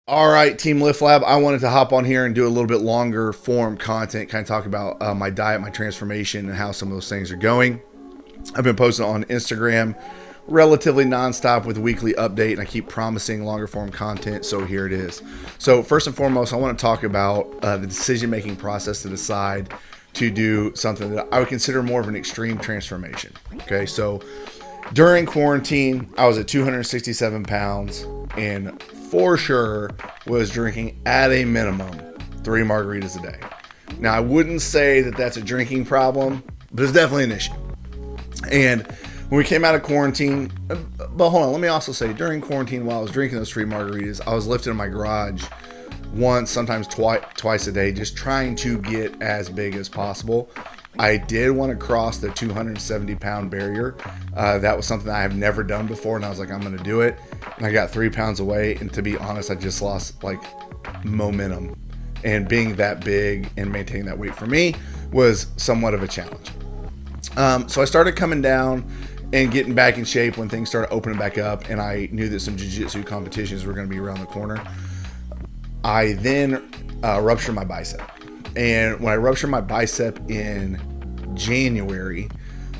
All right, Team Lift Lab. I wanted to hop on here and do a little bit longer form content, kind of talk about my diet, my transformation, and how some of those things are going. I've been posting on Instagram relatively nonstop with a weekly update, and I keep promising longer form content, so here it is. So first and foremost, I want to talk about the decision-making process to decide to do something that I would consider more of an extreme transformation. Okay, so during quarantine, I was at 267 pounds and for sure was drinking at a minimum 3 margaritas a day. Now, I wouldn't say that that's a drinking problem, but it's definitely an issue. And when we came out of quarantine, but hold on, let me also say during quarantine, while I was drinking those 3 margaritas, I was lifting in my garage once, sometimes twice a day, just trying to get as big as possible. I did want to cross the 270 pound barrier. That was something that I have never done before, and I was like, I'm going to do it. And I got 3 pounds away, and to be honest, I just lost like momentum. And being that big and maintaining that weight for me was somewhat of a challenge. So I started coming down and getting back in shape when things started opening back up, and I knew that some jiu-jitsu competitions were going to be around the corner. I then ruptured my bicep. And when I ruptured my bicep in January,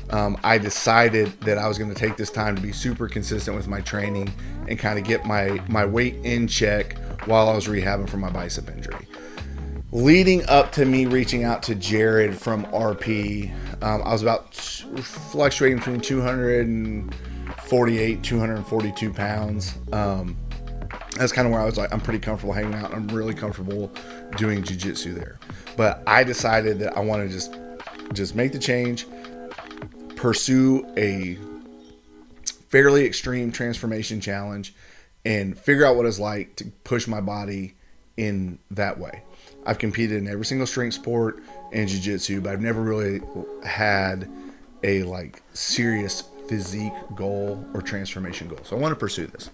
I decided that I was going to take this time to be super consistent with my training and kind of get my weight in check while I was rehabbing from my bicep injury. Leading up to me reaching out to Jared from RP, I was about fluctuating between 248, 242 pounds. That's kind of where I was like, I'm pretty comfortable hanging out. I'm really comfortable doing jiu-jitsu there. But I decided that I want to just make the change, pursue a fairly extreme transformation challenge, and figure out what it's like to push my body in that way. I've competed in every single strength sport and jiu-jitsu, but I've never really had a like serious physique goal or transformation goal. So I want to pursue this.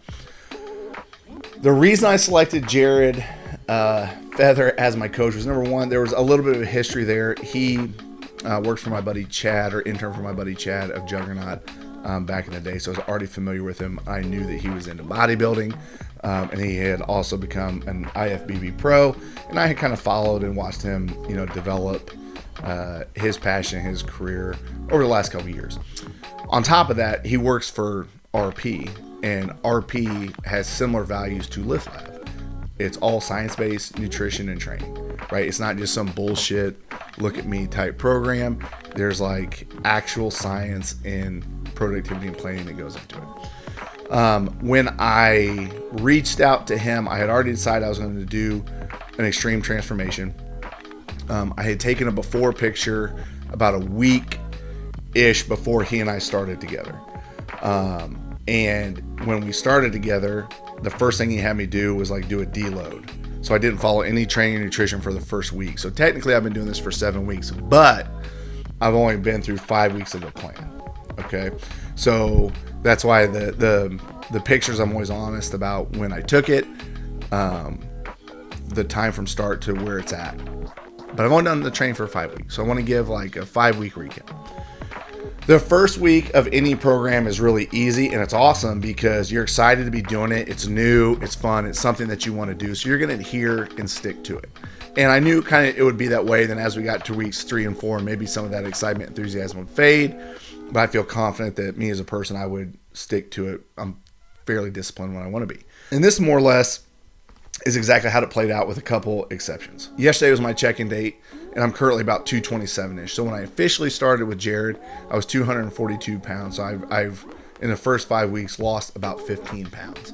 The reason I selected Jared Feather as my coach was, number one, there was a little bit of a history there. He worked for my buddy Chad, or interned for my buddy Chad of Juggernaut back in the day, so I was already familiar with him. I knew that he was into bodybuilding, and he had also become an IFBB pro, and I had kind of followed and watched him, develop his passion, his career over the last couple of years. On top of that, he works for RP, and RP has similar values to Lift Lab. It's all science-based nutrition and training, right? It's not just some bullshit look at me type program. There's like actual science and productivity and planning that goes into it. When I reached out to him, I had already decided I was going to do an extreme transformation. I had taken a before picture about a week-ish before he and I started together. And when we started together, the first thing he had me do was like do a deload. So I didn't follow any training or nutrition for the first week. So technically I've been doing this for 7 weeks, but I've only been through 5 weeks of the plan. Okay. So that's why the pictures, I'm always honest about when I took it, the time from start to where it's at. But I've only done the training for 5 weeks. So I want to give like a 5-week recap. The first week of any program is really easy, and it's awesome because you're excited to be doing it. It's new, it's fun, it's something that you want to do. So you're going to adhere and stick to it. And I knew kind of it would be that way. Then as we got to weeks 3 and 4, maybe some of that excitement, enthusiasm would fade. But I feel confident that me as a person, I would stick to it. I'm fairly disciplined when I want to be. And this more or less is exactly how it played out with a couple exceptions. Yesterday was my check-in date, and I'm currently about 227-ish. So when I officially started with Jared, I was 242 pounds. So I've in the first 5 weeks, lost about 15 pounds.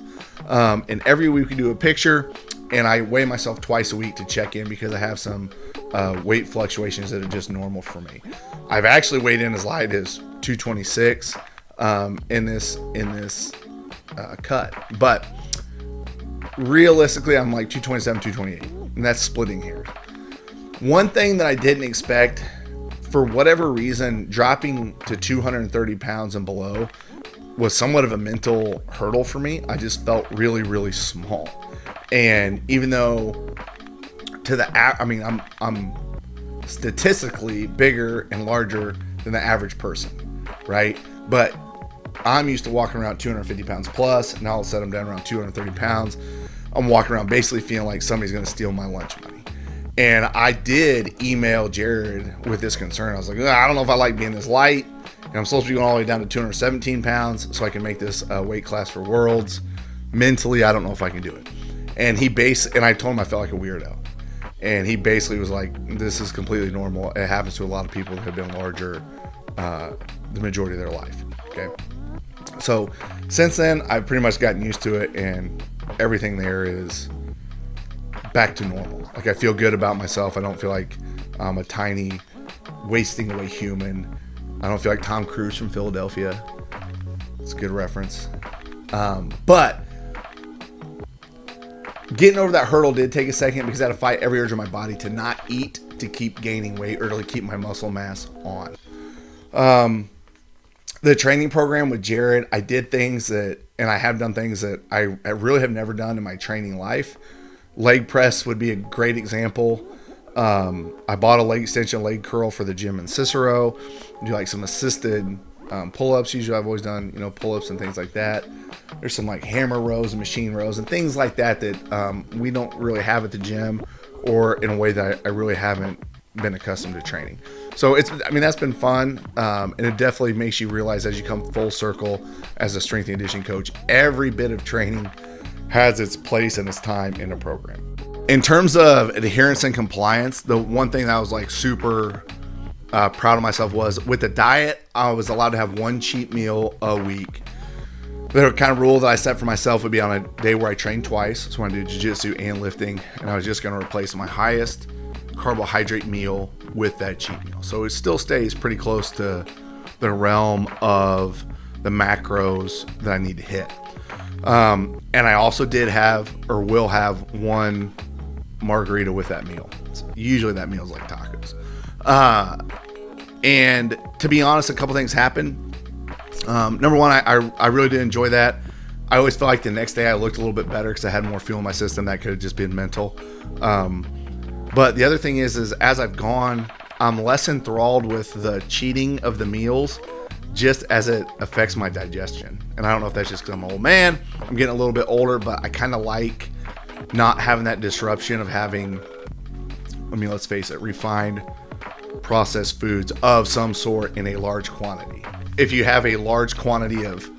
And every week we do a picture, and I weigh myself twice a week to check in because I have some weight fluctuations that are just normal for me. I've actually weighed in as light as 226 in this cut. But realistically, I'm like 227, 228, and that's splitting hairs. One thing that I didn't expect, for whatever reason, dropping to 230 pounds and below was somewhat of a mental hurdle for me. I just felt really, really small. And even though I'm statistically bigger and larger than the average person, right? But I'm used to walking around 250 pounds plus, and all of a sudden I'm down around 230 pounds. I'm walking around basically feeling like somebody's going to steal my lunch money. And I did email Jared with this concern. I was like, I don't know if I like being this light. And I'm supposed to be going all the way down to 217 pounds so I can make this weight class for Worlds. Mentally, I don't know if I can do it. And I told him I felt like a weirdo. And he basically was like, this is completely normal. It happens to a lot of people that have been larger the majority of their life. Okay. So since then, I've pretty much gotten used to it, and everything there is back to normal. Like, I feel good about myself. I don't feel like I'm a tiny, wasting away human. I don't feel like Tom Cruise from Philadelphia. It's a good reference. But getting over that hurdle did take a second because I had to fight every urge of my body to not eat, to keep gaining weight, or to keep my muscle mass on. The training program with Jared, I did things and I have done things that I really have never done in my training life. Leg press would be a great example. I bought a leg extension, leg curl for the gym in Cicero. Do like some assisted pull-ups. Usually I've always done, pull-ups and things like that. There's some like hammer rows and machine rows and things like that we don't really have at the gym, or in a way that I really haven't been accustomed to training. So that's been fun. And it definitely makes you realize as you come full circle as a strength and conditioning coach, every bit of training has its place and its time in a program. In terms of adherence and compliance, the one thing that I was like super proud of myself was with the diet, I was allowed to have one cheat meal a week. The kind of rule that I set for myself would be on a day where I train twice. So when I do jiu-jitsu and lifting, and I was just going to replace my highest carbohydrate meal with that cheat meal. So it still stays pretty close to the realm of the macros that I need to hit. And I also did have, or will have, one margarita with that meal. Usually that meal is like tacos. And to be honest, a couple things happened. Number one, I really did enjoy that. I always felt like the next day I looked a little bit better because I had more fuel in my system. That could have just been mental. But the other thing is as I've gone, I'm less enthralled with the cheating of the meals just as it affects my digestion. And I don't know if that's just because I'm an old man. I'm getting a little bit older, but I kind of like not having that disruption of having, let's face it, refined processed foods of some sort in a large quantity. If you have a large quantity of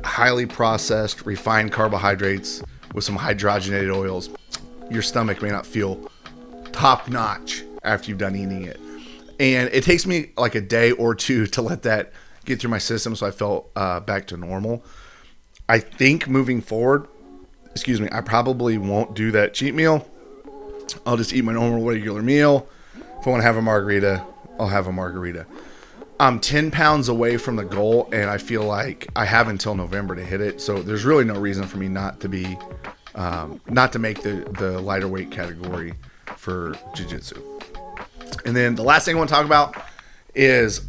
highly processed, refined carbohydrates with some hydrogenated oils, your stomach may not feel top notch after you've done eating it. And it takes me like a day or two to let that get through my system so I felt back to normal. I think moving forward, I probably won't do that cheat meal. I'll just eat my normal regular meal. If I want to have a margarita, I'll have a margarita. I'm 10 pounds away from the goal, and I feel like I have until November to hit it. So there's really no reason for me not to make the lighter weight category for jiu-jitsu. And then the last thing I want to talk about is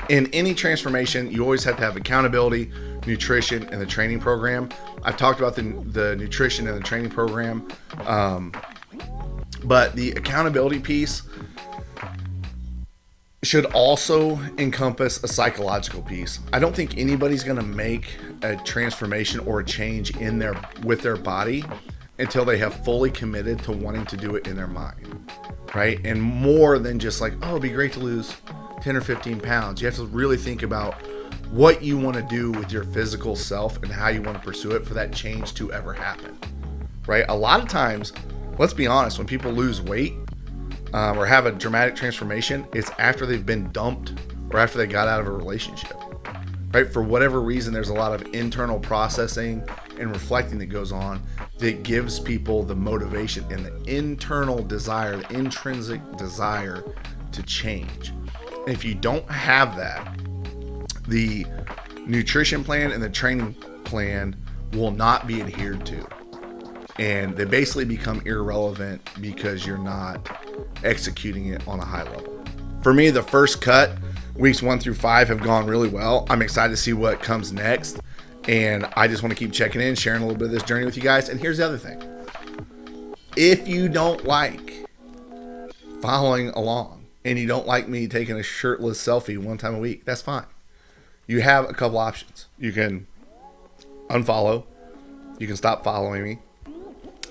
in any transformation, you always have to have accountability, nutrition, and the training program. I've talked about the nutrition and the training program, but the accountability piece should also encompass a psychological piece. I don't think anybody's going to make a transformation or a change with their body until they have fully committed to wanting to do it in their mind, right? And more than just like, oh, it'd be great to lose 10 or 15 pounds. You have to really think about what you want to do with your physical self and how you want to pursue it for that change to ever happen, right? A lot of times, let's be honest, when people lose weight or have a dramatic transformation, it's after they've been dumped or after they got out of a relationship, right? For whatever reason, there's a lot of internal processing and reflecting that goes on that gives people the motivation and the internal desire, the intrinsic desire to change. And if you don't have that, the nutrition plan and the training plan will not be adhered to. And they basically become irrelevant because you're not executing it on a high level. For me, the first cut, weeks 1 through 5, have gone really well. I'm excited to see what comes next. And I just want to keep checking in, sharing a little bit of this journey with you guys. And here's the other thing. If you don't like following along and you don't like me taking a shirtless selfie one time a week, that's fine. You have a couple options. You can unfollow. You can stop following me.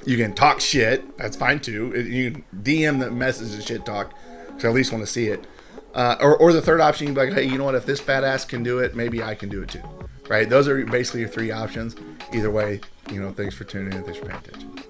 You can talk shit. That's fine too. You can DM the message and shit talk, because I at least want to see it. Or the third option, you can be like, hey, you know what? If this fat ass can do it, maybe I can do it too. Right? Those are basically your three options. Either way, thanks for tuning in. Thanks for paying attention.